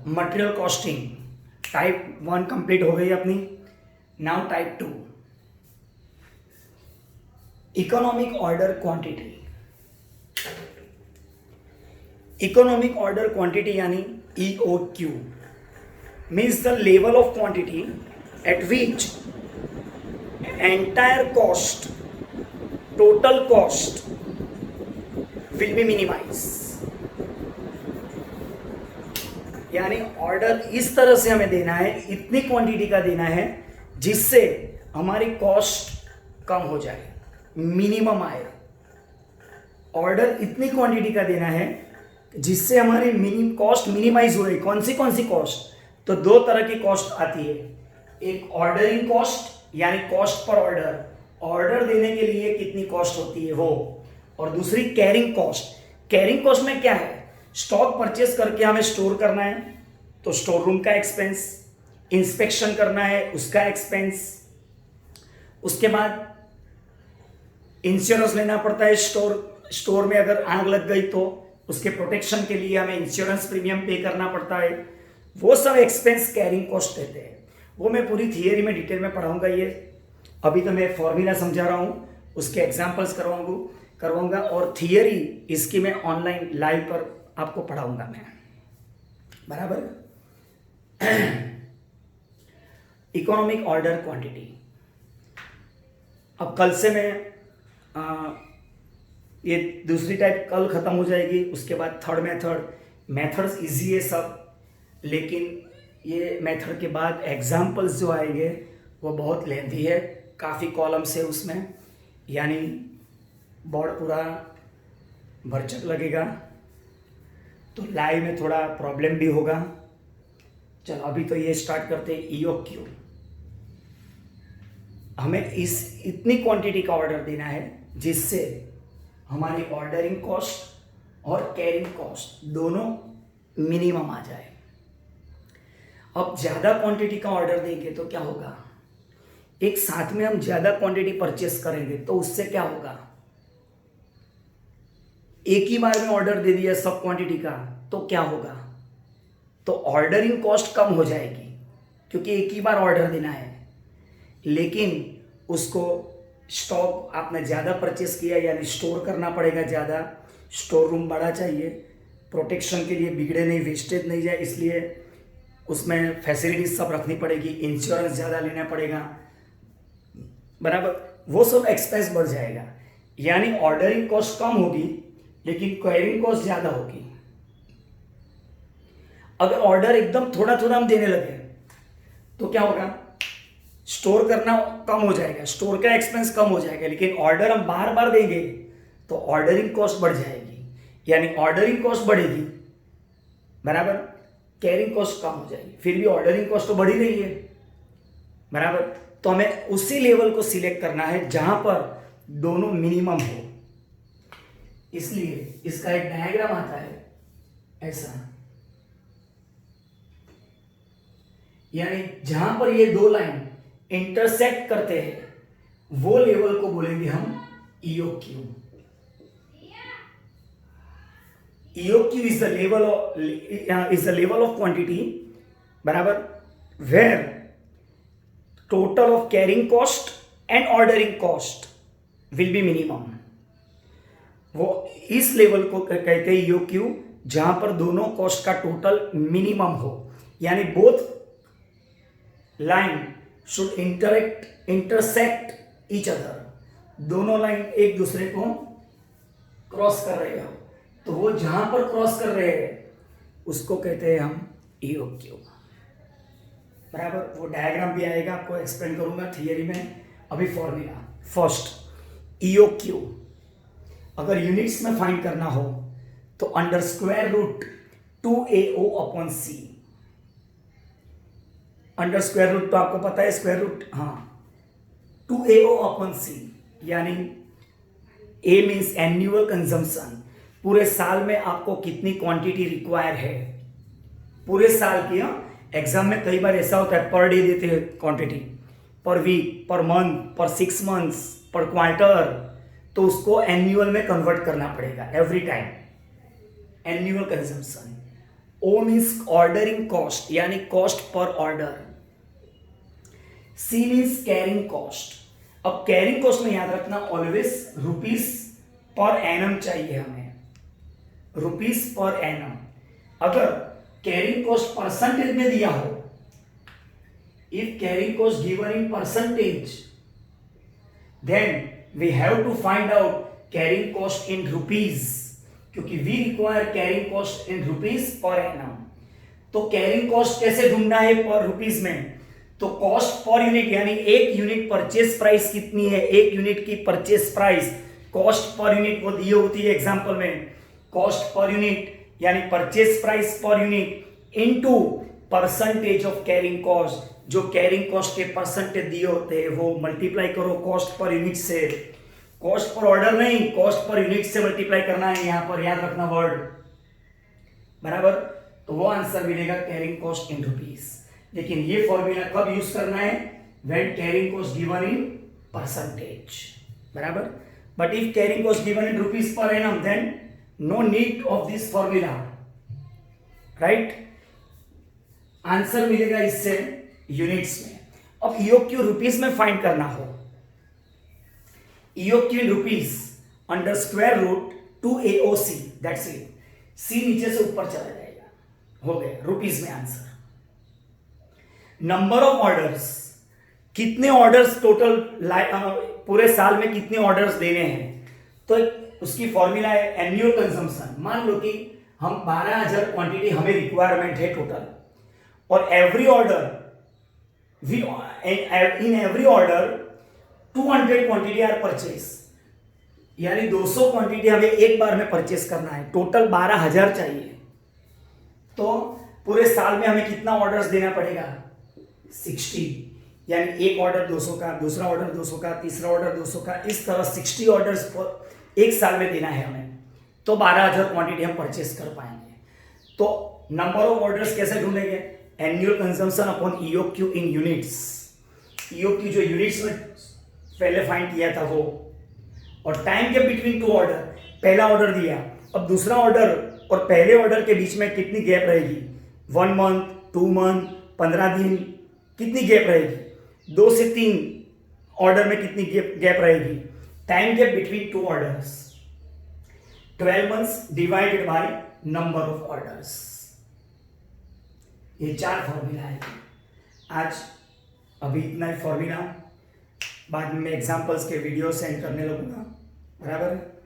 Material costing type 1 complete हो गई अपनी। Now type 2 economic order quantity. Economic order quantity यानी EOQ means the level of quantity at which entire cost, total cost will be minimized। यानी order इस तरह से हमें देना है, इतनी क्वांटिटी का देना है जिससे हमारी कॉस्ट कम हो जाए, मिनिमम आए। ऑर्डर इतनी क्वांटिटी का देना है जिससे हमारी कॉस्ट मिनिमाइज हो। कौन सी कॉस्ट? तो दो तरह की कॉस्ट आती है, एक ऑर्डरिंग कॉस्ट यानी कॉस्ट पर ऑर्डर, ऑर्डर देने के लिए कितनी कॉस्ट होती है वो, और दूसरी कैरिंग कॉस्ट। कैरिंग कॉस्ट में क्या है? स्टॉक परचेस करके हमें स्टोर करना है तो स्टोर रूम का एक्सपेंस, इंस्पेक्शन करना है उसका एक्सपेंस, उसके बाद इंश्योरेंस लेना पड़ता है स्टोर में अगर आग लग गई तो उसके प्रोटेक्शन के लिए हमें इंश्योरेंस प्रीमियम पे करना पड़ता है। वो सब एक्सपेंस कैरिंग कॉस्ट देते हैं। वो मैं पूरी थियरी में डिटेल में पढ़ाऊंगा। ये अभी तो मैं फॉर्मूला समझा रहा हूँ, उसके एग्जांपल्स करवाऊंगा और थियरी इसकी मैं ऑनलाइन लाइव पर आपको पढ़ाऊंगा मैं, बराबर। Economic order quantity. अब कल से मैं ये दूसरी टाइप कल खत्म हो जाएगी, उसके बाद थर्ड मेथड्स इजी है सब, लेकिन ये मेथड के बाद एग्जाम्पल्स जो आएंगे वो बहुत लेंथी है, काफ़ी कॉलम्स है उसमें, यानी बोर्ड पूरा भरचक लगेगा, तो लाइव में थोड़ा प्रॉब्लम भी होगा। चलो अभी तो ये स्टार्ट करते हैं। EOQ, हमें इतनी क्वांटिटी का ऑर्डर देना है जिससे हमारी ऑर्डरिंग कॉस्ट और कैरिंग कॉस्ट दोनों मिनिमम आ जाए। अब ज़्यादा क्वांटिटी का ऑर्डर देंगे तो क्या होगा? एक साथ में हम ज़्यादा क्वांटिटी परचेस करेंगे तो उससे क्या होगा? एक ही बार में ऑर्डर दे दिया सब क्वांटिटी का तो क्या होगा? तो ऑर्डरिंग कॉस्ट कम हो जाएगी क्योंकि एक ही बार ऑर्डर देना है, लेकिन उसको स्टॉक आपने ज़्यादा परचेस किया यानी स्टोर करना पड़ेगा ज़्यादा, स्टोर रूम बड़ा चाहिए, प्रोटेक्शन के लिए बिगड़े नहीं, वेस्टेज नहीं जाए, इसलिए उसमें फैसिलिटीज सब रखनी पड़ेगी, इंश्योरेंस ज़्यादा लेना पड़ेगा, बराबर। वो सब एक्सपेंस बढ़ जाएगा, यानी ऑर्डरिंग कॉस्ट कम होगी लेकिन कैरिंग कॉस्ट ज़्यादा होगी। अगर ऑर्डर एकदम थोड़ा थोड़ा हम देने लगे तो क्या होगा? स्टोर करना कम हो जाएगा, स्टोर का एक्सपेंस कम हो जाएगा, लेकिन ऑर्डर हम बार बार देंगे तो ऑर्डरिंग कॉस्ट बढ़ जाएगी, यानी ऑर्डरिंग कॉस्ट बढ़ेगी, बराबर, कैरिंग कॉस्ट कम हो जाएगी। फिर भी ऑर्डरिंग कॉस्ट तो बढ़ ही रही है, बराबर। तो हमें उसी लेवल को सिलेक्ट करना है जहां पर दोनों मिनिमम हो। इसलिए इसका एक डायग्राम आता है ऐसा, यानी जहां पर ये दो लाइन इंटरसेक्ट करते हैं वो लेवल को बोलेंगे हम EOQ। EOQ is the level of quantity, बराबर, where total of carrying cost and ordering cost will be minimum। वो इस लेवल को कहते हैं EOQ जहां पर दोनों कॉस्ट का टोटल मिनिमम हो, यानी both line should intersect each other, दोनों लाइन एक दूसरे को क्रॉस कर रहे हो, तो वो जहां पर क्रॉस कर रहे हैं उसको कहते हैं हम EOQ, बराबर। वो डायग्राम भी आएगा, आपको एक्सप्लेन करूंगा थियरी में। अभी फॉर्मूला फर्स्ट, EOQ अगर यूनिट्स में फाइंड करना हो तो under square root 2AO/C। Under square root तो आपको पता है, स्क्वायर रूट, हाँ, 2AO/C, यानी A मीन्स एन्युअल कंजम्पशन, पूरे साल में आपको कितनी क्वांटिटी रिक्वायर है, पूरे साल की। एग्जाम में कई बार ऐसा होता है पर डे देते हैं क्वांटिटी, पर वीक, पर मंथ, पर 6 मंथ्स, पर क्वार्टर, तो उसको एन्युअल में कन्वर्ट करना पड़ेगा every time, annual consumption. O means ordering cost यानी cost per order, C means carrying cost. अब कैरिंग कॉस्ट में याद रखना ऑलवेज रुपीज पर एनम चाहिए हमें, रुपीज पर एनम। अगर कैरिंग कॉस्ट परसेंटेज में दिया हो, if carrying cost given in percentage, then we have to find out carrying cost in rupees, क्योंकि we require carrying cost in rupees per annum. तो carrying cost कैसे ढूंढना है पर रुपीज में? तो कॉस्ट पर यूनिट यानी एक यूनिट परचेस प्राइस कितनी है, एक यूनिट की purchase price, cost per unit वो दी होती है एग्जांपल में, कॉस्ट पर यूनिट यानी purchase price per unit into percentage of carrying cost, जो कैरिंग कॉस्ट के परसेंटेज दिए होते हैं वो मल्टीप्लाई करो कॉस्ट पर यूनिट से। कॉस्ट पर ऑर्डर नहीं, कॉस्ट पर यूनिट से मल्टीप्लाई करना है, यहां पर याद रखना वर्ड, बराबर। तो वो आंसर मिलेगा कैरिंग कॉस्ट इन रुपीज। लेकिन ये फॉर्मूला कब यूज करना है? When carrying cost given in percentage, बराबर। But if carrying cost given in rupees per annum, then no need of this formula, right. Answer मिलेगा इससे यूनिट्स में। अब ईओक्यू रुपीज में फाइंड करना हो, EOQ in rupees under square root 2AOC, that's it. C नीचे से ऊपर चला जाएगा, हो गया रुपीज में आंसर। नंबर ऑफ ऑर्डर्स, कितने ऑर्डर्स टोटल पूरे साल में कितने ऑर्डर्स देने हैं, तो उसकी फॉर्मूला है एनुअल कंजम्पशन। मान लो कि हम 12,000 क्वांटिटी हमें रिक्वायरमेंट है टोटल, और every order in every order 200 quantity are purchase, यानी 200 क्वांटिटी हमें एक बार में परचेस करना है, टोटल 12,000 चाहिए। तो पूरे साल में हमें कितना ऑर्डर्स देना पड़ेगा? 60, यानी एक ऑर्डर 200 का, दूसरा ऑर्डर 200 का, तीसरा ऑर्डर 200 का, इस तरह 60 ऑर्डर्स एक साल में देना है हमें, तो 12,000 क्वांटिटी हम परचेस कर पाएंगे। तो नंबर ऑफ ऑर्डर्स कैसे ढूंढेंगे? एनुअल कंजम्पशन अपॉन ईओक्यू इन यूनिट्स। ईओक्यू जो यूनिट्स में पहले फाइंड किया था वो, और टाइम के बिटवीन टू ऑर्डर, पहला ऑर्डर दिया, अब दूसरा ऑर्डर और पहले ऑर्डर के बीच में कितनी गैप रहेगी? 1 मंथ, 2 मंथ, 15 दिन, कितनी गैप रहेगी? 2 से 3 ऑर्डर में कितनी गैप रहेगी? Time gap between two orders 12 months divided by number of orders. ये 4 फॉर्मूला है। आज अभी इतना ही फॉर्मूला, बाद में एग्जांपल्स के वीडियो सेंड करने लगूंगा, बराबर है।